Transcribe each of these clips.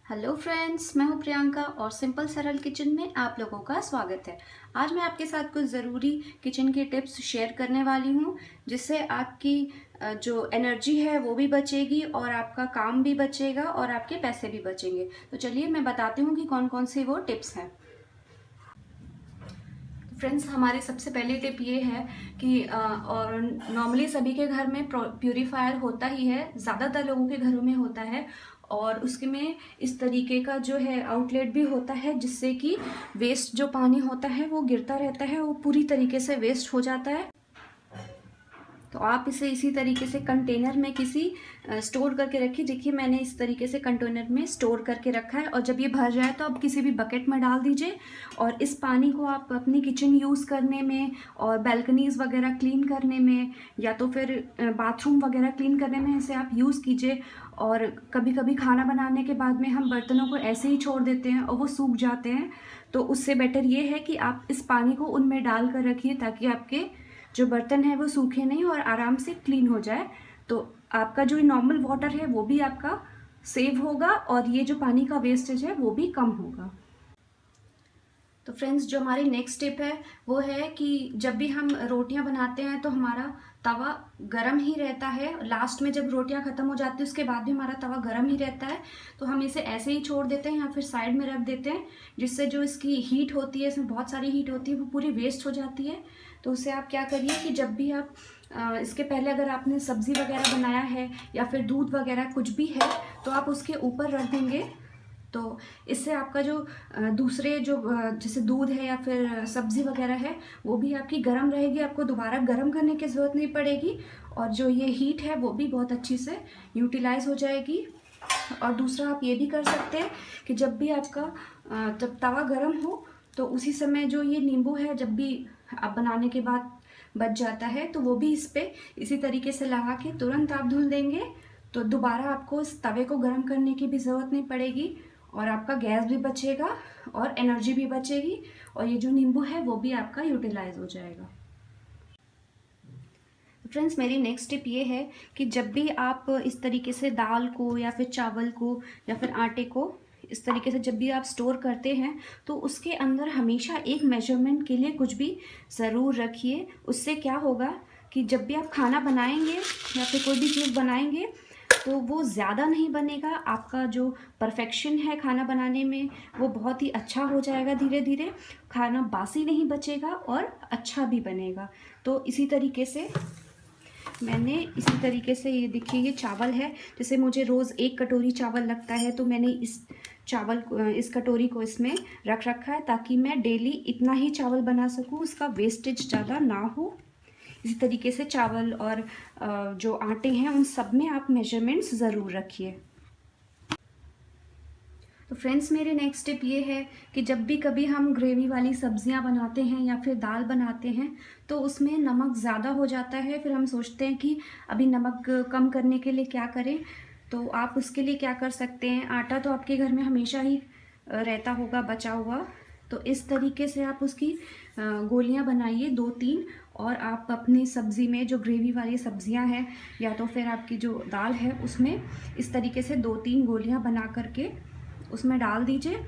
Hello friends, मैं हूं प्रियंका और सिंपल सरल किचन में आप लोगों का स्वागत है। आज मैं आपके साथ कुछ ज़रूरी किचन के टिप्स शेयर करने वाली हूं, जिससे आपकी जो एनर्जी है वो भी बचेगी और आपका काम भी बचेगा और आपके पैसे भी बचेंगे। तो चलिए मैं बताती हूँ कि कौन कौन से वो टिप्स हैं। फ्रेंड्स, हमारी सबसे पहली टिप ये है कि और नॉर्मली सभी के घर में प्यूरीफायर होता ही है, ज़्यादातर लोगों के घरों में होता है। और उसके में इस तरीके का जो है आउटलेट भी होता है, जिससे कि वेस्ट जो पानी होता है वो गिरता रहता है, वो पूरी तरीके से वेस्ट हो जाता है। तो आप इसे इसी तरीके से कंटेनर में किसी स्टोर करके रखिए। देखिए, मैंने इस तरीके से कंटेनर में स्टोर करके रखा है और जब ये भर जाए तो आप किसी भी बकेट में डाल दीजिए। और इस पानी को आप अपनी किचन यूज़ करने में और बैल्कनीज़ वगैरह क्लीन करने में या तो फिर बाथरूम वगैरह क्लीन करने में इसे आप यूज़ कीजिए। और कभी कभी खाना बनाने के बाद में हम बर्तनों को ऐसे ही छोड़ देते हैं और वो सूख जाते हैं, तो उससे बेटर ये है कि आप इस पानी को उनमें डाल कर रखिए, ताकि आपके जो बर्तन है वो सूखे नहीं और आराम से क्लीन हो जाए। तो आपका जो नॉर्मल वाटर है वो भी आपका सेव होगा और ये जो पानी का वेस्टेज है वो भी कम होगा। तो फ्रेंड्स, जो हमारी नेक्स्ट टिप है वो है कि जब भी हम रोटियां बनाते हैं तो हमारा तवा गरम ही रहता है। लास्ट में जब रोटियां ख़त्म हो जाती है उसके बाद भी हमारा तवा गरम ही रहता है। तो हम इसे ऐसे ही छोड़ देते हैं या फिर साइड में रख देते हैं, जिससे जो इसकी हीट होती है, इसमें बहुत सारी हीट होती है, वो पूरी वेस्ट हो जाती है। तो उससे आप क्या करिए कि जब भी आप इसके पहले अगर आपने सब्ज़ी वगैरह बनाया है या फिर दूध वगैरह कुछ भी है तो आप उसके ऊपर रख देंगे। तो इससे आपका जो दूसरे जो जैसे दूध है या फिर सब्ज़ी वगैरह है वो भी आपकी गर्म रहेगी, आपको दोबारा गर्म करने की ज़रूरत नहीं पड़ेगी और जो ये हीट है वो भी बहुत अच्छी से यूटिलाइज हो जाएगी। और दूसरा आप ये भी कर सकते हैं कि जब भी आपका जब तवा गर्म हो तो उसी समय जो ये नींबू है, जब भी आप बनाने के बाद बच जाता है तो वो भी इस पर इसी तरीके से लगा के तुरंत आप धुल देंगे। तो दोबारा आपको इस तवे को गर्म करने की भी ज़रूरत नहीं पड़ेगी और आपका गैस भी बचेगा और एनर्जी भी बचेगी और ये जो नींबू है वो भी आपका यूटिलाइज हो जाएगा। फ्रेंड्स, मेरी नेक्स्ट टिप ये है कि जब भी आप इस तरीके से दाल को या फिर चावल को या फिर आटे को इस तरीके से जब भी आप स्टोर करते हैं तो उसके अंदर हमेशा एक मेजरमेंट के लिए कुछ भी ज़रूर रखिए। उससे क्या होगा कि जब भी आप खाना बनाएंगे या फिर कोई भी चीज़ बनाएंगे तो वो ज़्यादा नहीं बनेगा, आपका जो परफेक्शन है खाना बनाने में वो बहुत ही अच्छा हो जाएगा। धीरे धीरे खाना बासी नहीं बचेगा और अच्छा भी बनेगा। तो इसी तरीके से मैंने इसी तरीके से ये देखिए, ये चावल है, जैसे मुझे रोज़ 1 कटोरी चावल लगता है तो मैंने इस कटोरी को इसमें रख रखा है ताकि मैं डेली इतना ही चावल बना सकूं, उसका वेस्टेज ज़्यादा ना हो। इसी तरीके से चावल और जो आटे हैं उन सब में आप मेजरमेंट्स ज़रूर रखिए। तो फ्रेंड्स, मेरे नेक्स्ट टिप ये है कि जब भी कभी हम ग्रेवी वाली सब्जियां बनाते हैं या फिर दाल बनाते हैं तो उसमें नमक ज़्यादा हो जाता है। फिर हम सोचते हैं कि अभी नमक कम करने के लिए क्या करें। तो आप उसके लिए क्या कर सकते हैं, आटा तो आपके घर में हमेशा ही रहता होगा बचा हुआ, तो इस तरीके से आप उसकी गोलियां बनाइए 2-3 और आप अपनी सब्ज़ी में जो ग्रेवी वाली सब्जियां हैं या तो फिर आपकी जो दाल है उसमें इस तरीके से 2-3 गोलियां बना करके उसमें डाल दीजिए।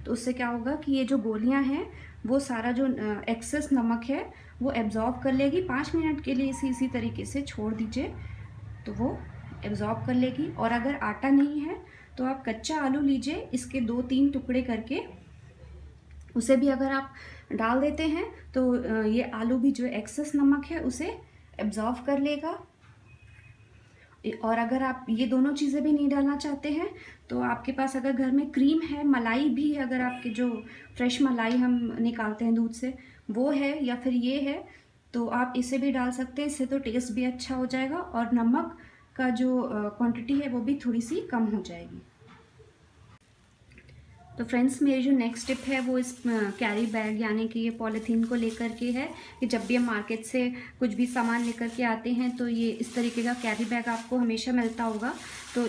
तो उससे क्या होगा कि ये जो गोलियां हैं वो सारा जो एक्सेस नमक है वो एब्जॉर्ब कर लेगी। 5 मिनट के लिए इसी तरीके से छोड़ दीजिए तो वो एब्जॉर्ब कर लेगी। और अगर आटा नहीं है तो आप कच्चा आलू लीजिए, इसके 2-3 टुकड़े करके उसे भी अगर आप डाल देते हैं तो ये आलू भी जो एक्सेस नमक है उसे एब्जॉर्ब कर लेगा। और अगर आप ये दोनों चीज़ें भी नहीं डालना चाहते हैं तो आपके पास अगर घर में क्रीम है, मलाई भी है, अगर आपके जो फ्रेश मलाई हम निकालते हैं दूध से वो है या फिर ये है तो आप इसे भी डाल सकते हैं। इससे तो टेस्ट भी अच्छा हो जाएगा और नमक का जो क्वांटिटी है वो भी थोड़ी सी कम हो जाएगी। तो फ्रेंड्स, मेरी जो नेक्स्ट टिप है वो इस कैरी बैग यानी कि ये पॉलीथीन को लेकर के है कि जब भी हम मार्केट से कुछ भी सामान लेकर के आते हैं तो ये इस तरीके का कैरी बैग आपको हमेशा मिलता होगा। तो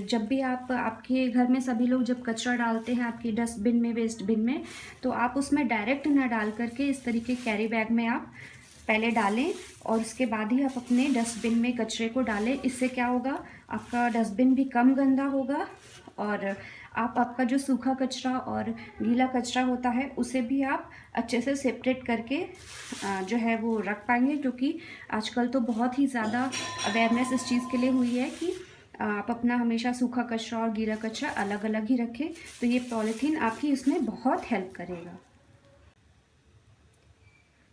जब भी आपके घर में सभी लोग जब कचरा डालते हैं आपकी डस्टबिन में, वेस्ट बिन में, तो आप उसमें डायरेक्ट ना डाल करके इस तरीके कैरी बैग में आप पहले डालें और उसके बाद ही आप अपने डस्टबिन में कचरे को डालें। इससे क्या होगा, आपका डस्टबिन भी कम गंदा होगा और आप आपका जो सूखा कचरा और गीला कचरा होता है उसे भी आप अच्छे से सेपरेट करके जो है वो रख पाएंगे, क्योंकि आजकल तो बहुत ही ज़्यादा अवेयरनेस इस चीज़ के लिए हुई है कि आप अपना हमेशा सूखा कचरा और गीला कचरा अलग अलग ही रखें। तो ये पॉलीथीन आपकी इसमें बहुत हेल्प करेगा।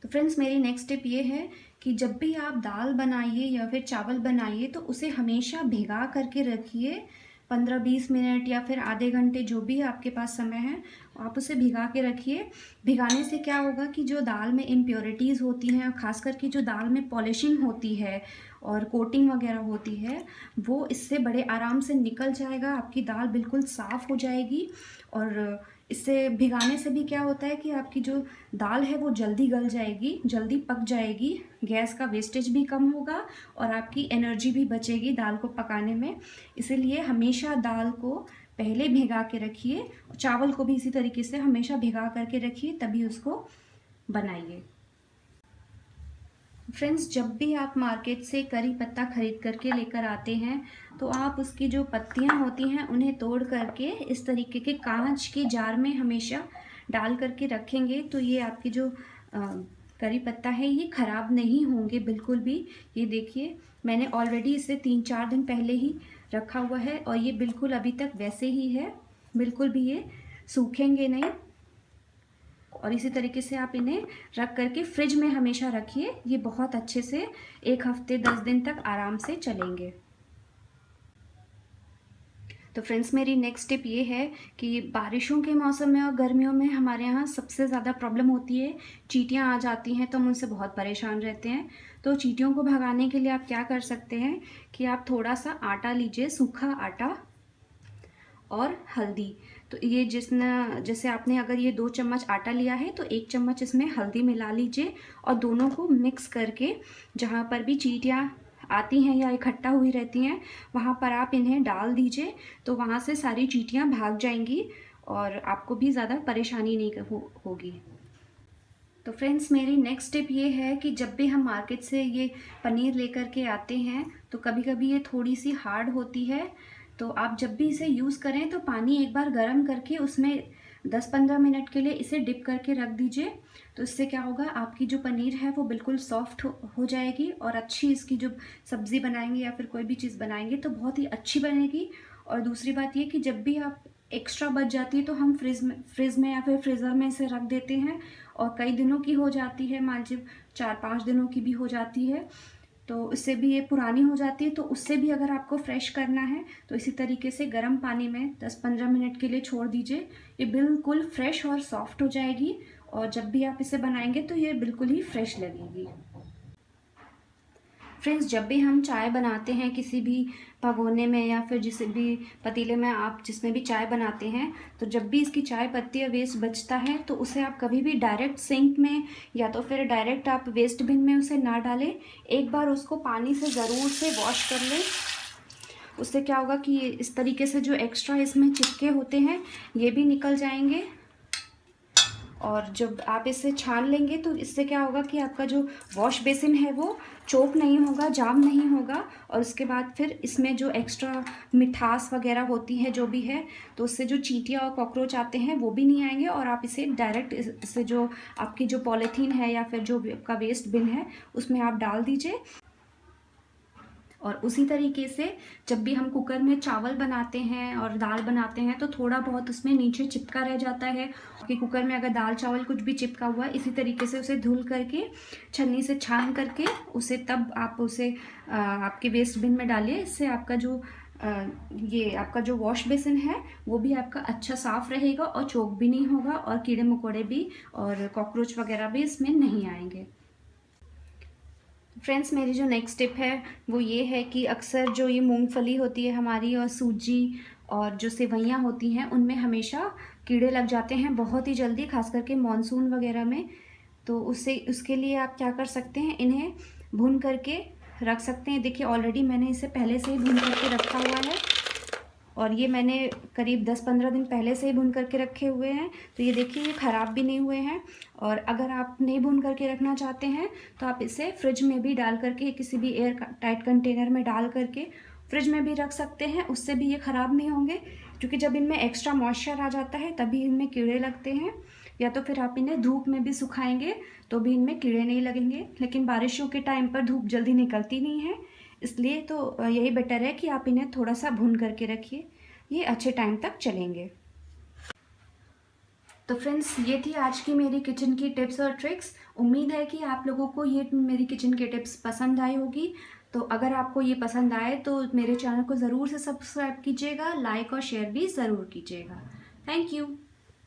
तो फ्रेंड्स, मेरी नेक्स्ट टिप ये है कि जब भी आप दाल बनाइए या फिर चावल बनाइए तो उसे हमेशा भिगा करके रखिए। 15-20 मिनट या फिर आधे घंटे, जो भी आपके पास समय है आप उसे भिगा के रखिए। भिगाने से क्या होगा कि जो दाल में इम्प्योरिटीज़ होती हैं, खास करके जो दाल में पॉलिशिंग होती है और कोटिंग वगैरह होती है, वो इससे बड़े आराम से निकल जाएगा। आपकी दाल बिल्कुल साफ़ हो जाएगी। और इससे भिगाने से भी क्या होता है कि आपकी जो दाल है वो जल्दी गल जाएगी, जल्दी पक जाएगी, गैस का वेस्टेज भी कम होगा और आपकी एनर्जी भी बचेगी दाल को पकाने में। इसीलिए हमेशा दाल को पहले भिगा के रखिए, चावल को भी इसी तरीके से हमेशा भिगा करके रखिए, तभी उसको बनाइए। फ्रेंड्स, जब भी आप मार्केट से करी पत्ता खरीद करके लेकर आते हैं तो आप उसकी जो पत्तियां होती हैं उन्हें तोड़ करके इस तरीके के कांच के जार में हमेशा डाल करके रखेंगे, तो ये आपकी जो करी पत्ता है ये ख़राब नहीं होंगे बिल्कुल भी। ये देखिए, मैंने ऑलरेडी इसे 3-4 दिन पहले ही रखा हुआ है और ये बिल्कुल अभी तक वैसे ही है, बिल्कुल भी ये सूखेंगे नहीं। और इसी तरीके से आप इन्हें रख करके फ्रिज में हमेशा रखिए, ये बहुत अच्छे से 1 हफ्ते 10 दिन तक आराम से चलेंगे। तो फ्रेंड्स, मेरी नेक्स्ट टिप ये है कि बारिशों के मौसम में और गर्मियों में हमारे यहाँ सबसे ज़्यादा प्रॉब्लम होती है, चींटियाँ आ जाती हैं, तो हम उनसे बहुत परेशान रहते हैं। तो चींटियों को भगाने के लिए आप क्या कर सकते हैं कि आप थोड़ा सा आटा लीजिए, सूखा आटा और हल्दी। तो ये जैसे आपने अगर ये 2 चम्मच आटा लिया है तो 1 चम्मच इसमें हल्दी मिला लीजिए और दोनों को मिक्स करके जहाँ पर भी चींटियाँ आती हैं या इकट्ठा हुई रहती हैं वहाँ पर आप इन्हें डाल दीजिए, तो वहाँ से सारी चींटियाँ भाग जाएंगी और आपको भी ज़्यादा परेशानी नहीं होगी। तो फ्रेंड्स, मेरी नेक्स्ट टिप ये है कि जब भी हम मार्केट से ये पनीर लेकर के आते हैं तो कभी कभी ये थोड़ी सी हार्ड होती है, तो आप जब भी इसे यूज़ करें तो पानी एक बार गर्म करके उसमें 10-15 मिनट के लिए इसे डिप करके रख दीजिए। तो इससे क्या होगा, आपकी जो पनीर है वो बिल्कुल सॉफ्ट हो जाएगी और अच्छी इसकी जो सब्ज़ी बनाएंगे या फिर कोई भी चीज़ बनाएंगे तो बहुत ही अच्छी बनेगी। और दूसरी बात ये कि जब भी आप एक्स्ट्रा बच जाती है तो हम फ्रिज में या फिर फ्रीज़र में इसे रख देते हैं और कई दिनों की हो जाती है, मान लीजिए 4-5 दिनों की भी हो जाती है, तो इससे भी ये पुरानी हो जाती है। तो उससे भी अगर आपको फ्रेश करना है तो इसी तरीके से गर्म पानी में 10-15 मिनट के लिए छोड़ दीजिए, ये बिल्कुल फ्रेश और सॉफ्ट हो जाएगी और जब भी आप इसे बनाएंगे तो ये बिल्कुल ही फ्रेश लगेगी। फ्रेंड्स, जब भी हम चाय बनाते हैं किसी भी भगोने में या फिर जिस भी पतीले में आप जिसमें भी चाय बनाते हैं, तो जब भी इसकी चाय पत्ती या वेस्ट बचता है तो उसे आप कभी भी डायरेक्ट सिंक में या तो फिर डायरेक्ट आप वेस्ट बिन में उसे ना डालें, एक बार उसको पानी से ज़रूर से वॉश कर लें। उससे क्या होगा कि इस तरीके से जो एक्स्ट्रा इसमें चिपके होते हैं ये भी निकल जाएंगे और जब आप इसे छान लेंगे तो इससे क्या होगा कि आपका जो वॉश बेसिन है वो चोक नहीं होगा, जाम नहीं होगा और उसके बाद फिर इसमें जो एक्स्ट्रा मिठास वगैरह होती है जो भी है, तो उससे जो चींटियाँ और कॉकरोच आते हैं वो भी नहीं आएंगे और आप इसे डायरेक्ट इससे जो आपकी जो पॉलीथीन है या फिर जो आपका वेस्ट बिन है उसमें आप डाल दीजिए। और उसी तरीके से जब भी हम कुकर में चावल बनाते हैं और दाल बनाते हैं तो थोड़ा बहुत उसमें नीचे चिपका रह जाता है कि कुकर में अगर दाल चावल कुछ भी चिपका हुआ है, इसी तरीके से उसे धुल करके छन्नी से छान करके उसे तब आप उसे आपके वेस्ट बिन में डालिए। इससे आपका जो ये आपका जो वॉश बेसिन है वो भी आपका अच्छा साफ़ रहेगा और चोक भी नहीं होगा और कीड़े मकोड़े भी और कॉकरोच वगैरह भी इसमें नहीं आएंगे। फ्रेंड्स, मेरी जो नेक्स्ट टिप है वो ये है कि अक्सर जो ये मूंगफली होती है हमारी और सूजी और जो सेवइयाँ होती हैं उनमें हमेशा कीड़े लग जाते हैं बहुत ही जल्दी, खास करके मानसून वगैरह में। तो उसके लिए आप क्या कर सकते हैं, इन्हें भून करके रख सकते हैं। देखिए, ऑलरेडी मैंने इसे पहले से ही भून करके रखा हुआ है और ये मैंने करीब 10-15 दिन पहले से ही भून करके रखे हुए हैं। तो ये देखिए, ये ख़राब भी नहीं हुए हैं। और अगर आप नहीं भून करके रखना चाहते हैं तो आप इसे फ्रिज में भी डाल करके किसी भी एयर टाइट कंटेनर में डाल करके फ्रिज में भी रख सकते हैं, उससे भी ये ख़राब नहीं होंगे। क्योंकि जब इनमें एक्स्ट्रा मॉइस्चर आ जाता है तभी इनमें कीड़े लगते हैं, या तो फिर आप इन्हें धूप में भी सुखाएंगे तो भी इनमें कीड़े नहीं लगेंगे। लेकिन बारिशों के टाइम पर धूप जल्दी निकलती नहीं है, इसलिए तो यही बेटर है कि आप इन्हें थोड़ा सा भून करके रखिए, ये अच्छे टाइम तक चलेंगे। तो फ्रेंड्स, ये थी आज की मेरी किचन की टिप्स और ट्रिक्स। उम्मीद है कि आप लोगों को ये मेरी किचन की टिप्स पसंद आई होगी। तो अगर आपको ये पसंद आए तो मेरे चैनल को ज़रूर से सब्सक्राइब कीजिएगा, लाइक और शेयर भी ज़रूर कीजिएगा। Thank you.